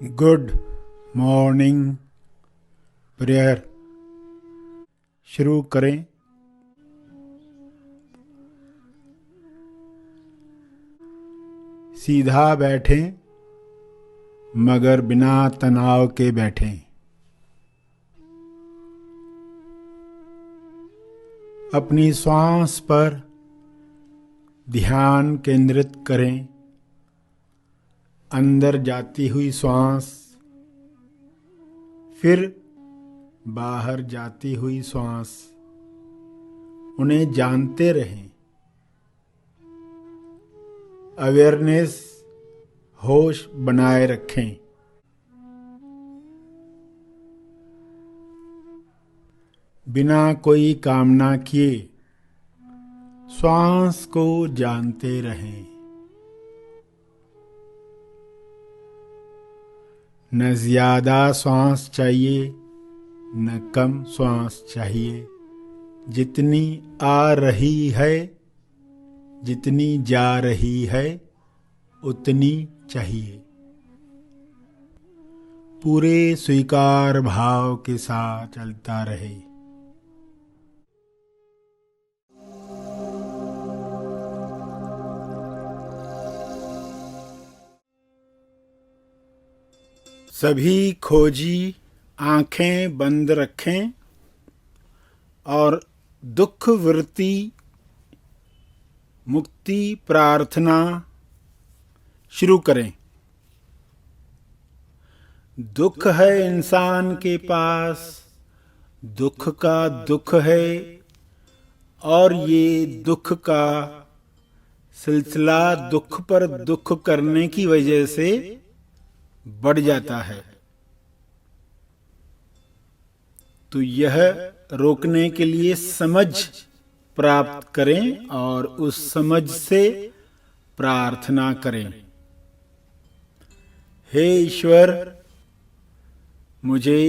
Good morning prayer शुरू करें। सीधा बैठें मगर बिना तनाव के बैठें। अपनी श्वास पर ध्यान केंद्रित करें। अंदर जाती हुई श्वास, फिर बाहर जाती हुई श्वास, उन्हें जानते रहें। अवेयरनेस, होश बनाए रखें। बिना कोई कामना किए श्वास को जानते रहें। न ज्यादा श्वास चाहिए न कम श्वास चाहिए। जितनी आ रही है, जितनी जा रही है, उतनी चाहिए। पूरे स्वीकार भाव के साथ चलता रहे। सभी खोजी आंखें बंद रखें और दुख वृत्ति मुक्ति प्रार्थना शुरू करें। दुख है इंसान के पास, दुख का दुख है, और ये दुख का सिलसिला दुख पर दुख करने की वजह से बढ़ जाता है। तो यह रोकने के लिए समझ प्राप्त करें और उस समझ से प्रार्थना करें। हे ईश्वर, मुझे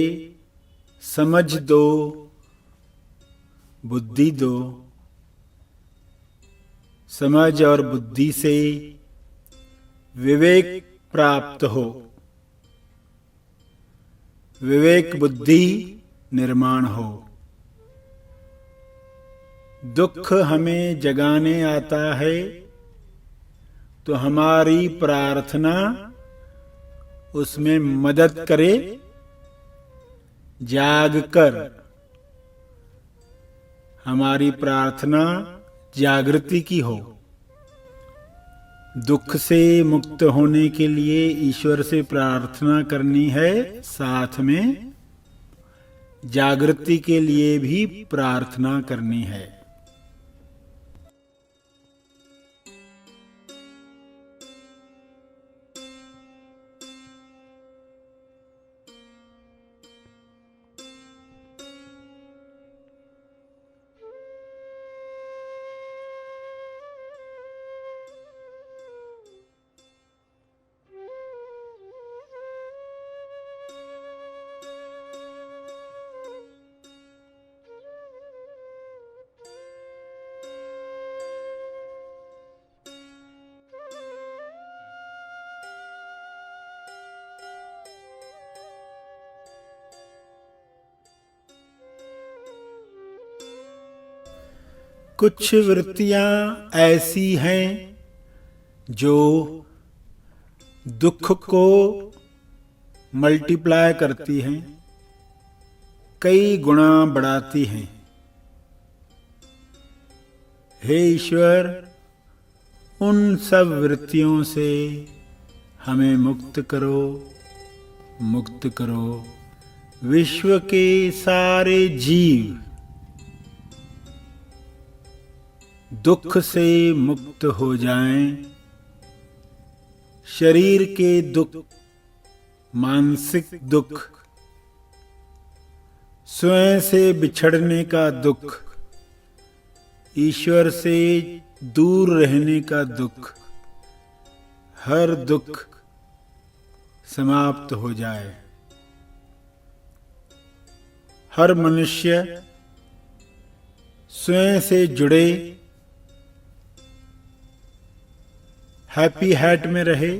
समझ दो, बुद्धि दो। समझ और बुद्धि से विवेक प्राप्त हो। विवेक बुद्धि निर्माण हो। दुख हमें जगाने आता है तो हमारी प्रार्थना उसमें मदद करे। जाग कर हमारी प्रार्थना जागृति की हो। दुख से मुक्त होने के लिए ईश्वर से प्रार्थना करनी है, साथ में जागृति के लिए भी प्रार्थना करनी है। कुछ वृत्तियां ऐसी हैं जो दुख को मल्टीप्लाई करती हैं, कई गुना बढ़ाती हैं। हे ईश्वर, उन सब वृत्तियों से हमें मुक्त करो, मुक्त करो। विश्व के सारे जीव दुख से मुक्त हो जाएं। शरीर के दुख, मानसिक दुख, स्वयं से बिछड़ने का दुख, ईश्वर से दूर रहने का दुख, हर दुख समाप्त हो जाए। हर मनुष्य स्वयं से जुड़े, हैप्पी हैट में रहे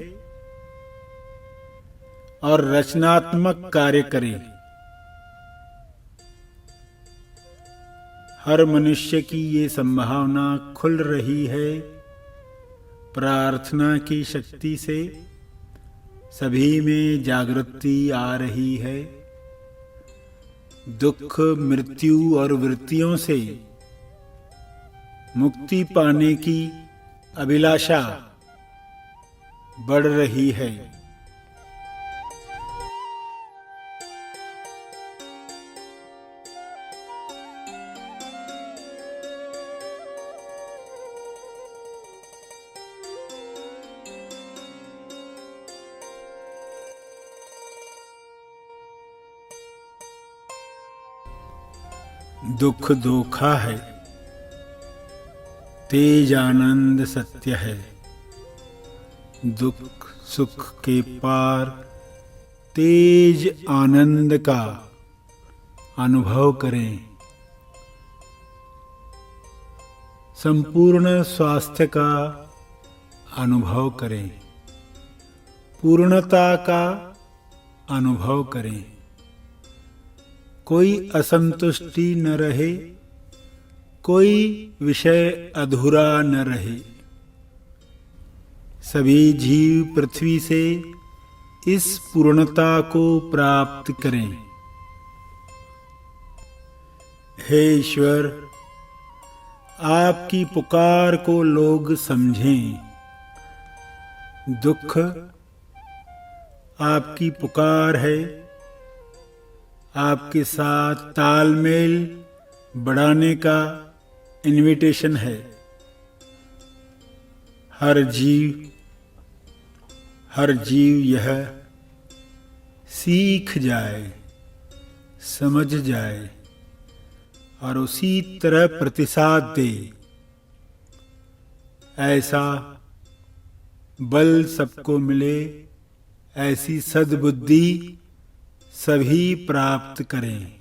और रचनात्मक कार्य करें। हर मनुष्य की ये संभावना खुल रही है। प्रार्थना की शक्ति से सभी में जागृति आ रही है। दुख, मृत्यु और वृत्तियों से मुक्ति पाने की अभिलाषा बढ़ रही है। दुख धोखा है, तेज आनंद सत्य है। दुख सुख के पार तेज आनंद का अनुभव करें। संपूर्ण स्वास्थ्य का अनुभव करें। पूर्णता का अनुभव करें। कोई असंतुष्टि न रहे, कोई विषय अधूरा न रहे। सभी जीव पृथ्वी से इस पूर्णता को प्राप्त करें। हे ईश्वर, आपकी पुकार को लोग समझें। दुख आपकी पुकार है। आपके साथ तालमेल बढ़ाने का इनविटेशन है। हर जीव यह सीख जाए, समझ जाए और उसी तरह प्रतिसाद दे। ऐसा बल सबको मिले, ऐसी सद्बुद्धि सभी प्राप्त करें।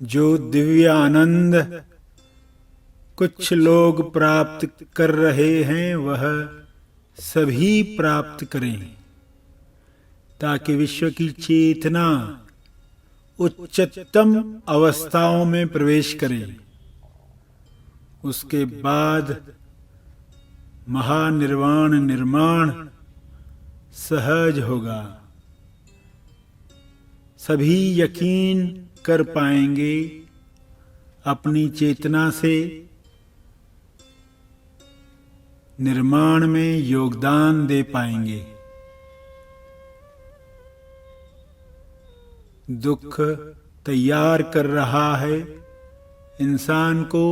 जो दिव्य आनंद कुछ लोग प्राप्त कर रहे हैं, वह सभी प्राप्त करें, ताकि विश्व की चेतना उच्चतम अवस्थाओं में प्रवेश करे। उसके बाद महानिर्वाण निर्माण सहज होगा। सभी यकीन कर पाएंगे, अपनी चेतना से निर्माण में योगदान दे पाएंगे। दुख तैयार कर रहा है इंसान को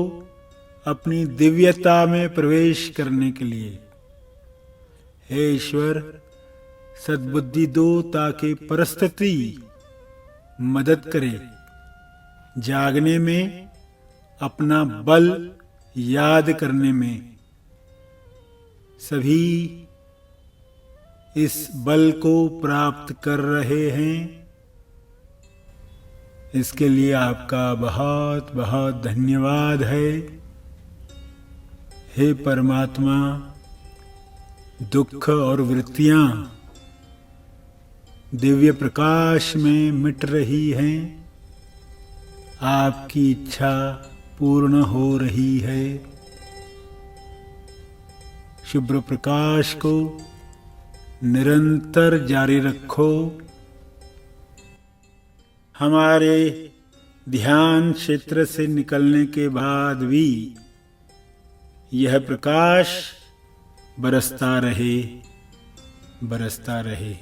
अपनी दिव्यता में प्रवेश करने के लिए। हे ईश्वर, सद्बुद्धि दो ताकि परिस्थिति मदद करे। जागने में, अपना बल याद करने में। सभी इस बल को प्राप्त कर रहे हैं। इसके लिए आपका बहुत बहुत धन्यवाद है। हे परमात्मा, दुख और वृत्तियां दिव्य प्रकाश में मिट रही हैं। आपकी इच्छा पूर्ण हो रही है। शुभ्र प्रकाश को निरंतर जारी रखो। हमारे ध्यान क्षेत्र से निकलने के बाद भी यह प्रकाश बरसता रहे, बरसता रहे।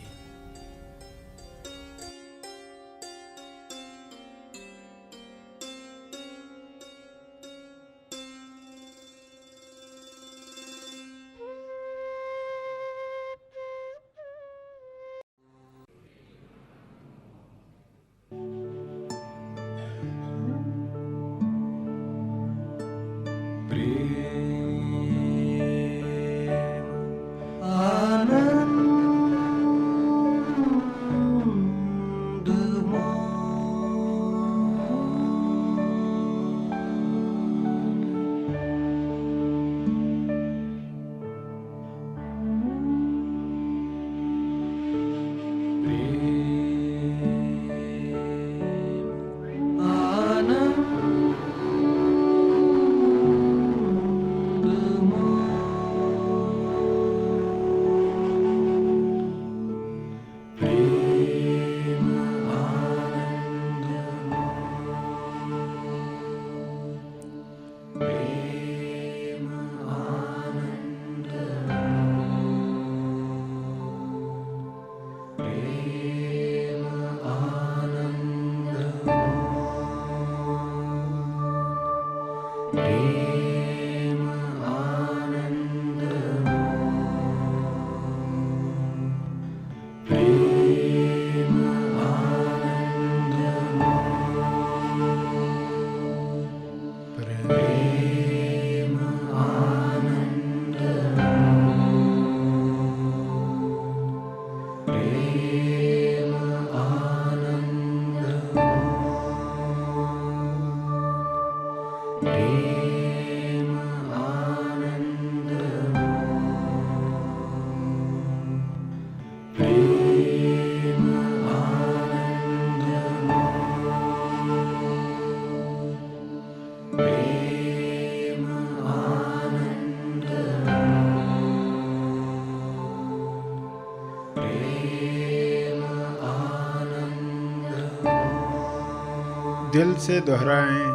दिल से दोहराएं।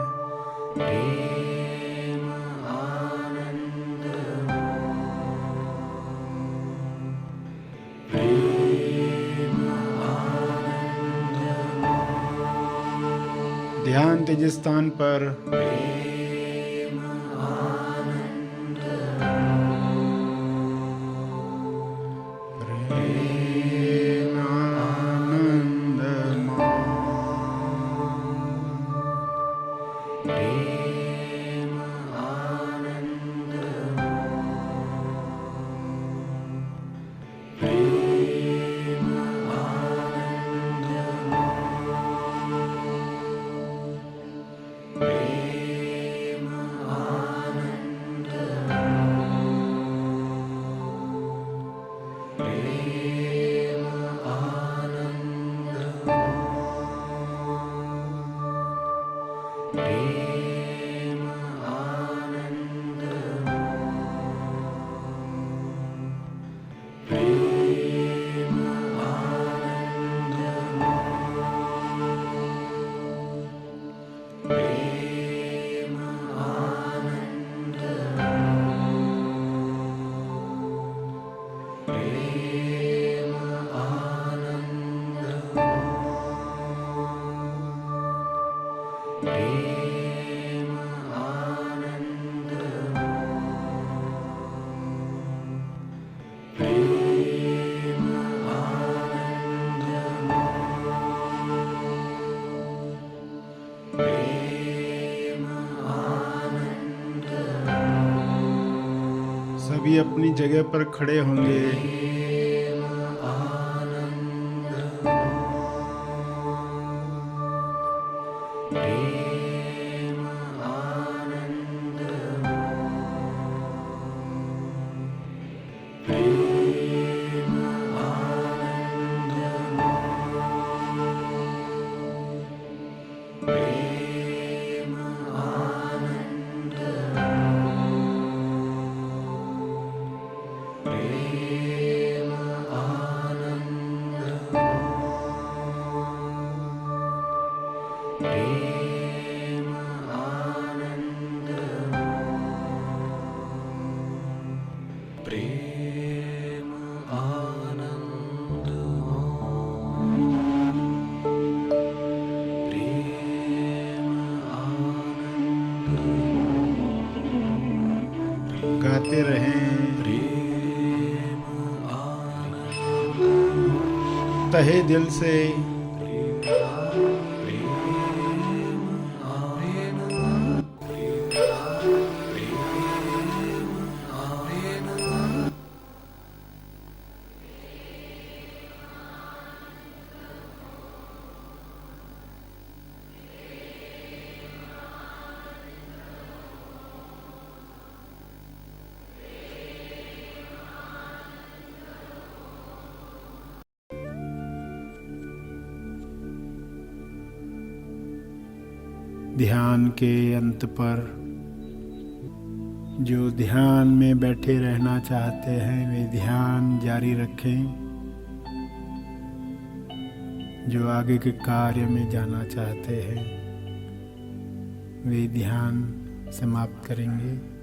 ध्यान तेज स्थान पर सभी अपनी जगह पर खड़े होंगे। गाते रहें तहे दिल से। ध्यान के अंत पर जो ध्यान में बैठे रहना चाहते हैं वे ध्यान जारी रखें। जो आगे के कार्य में जाना चाहते हैं वे ध्यान समाप्त करेंगे।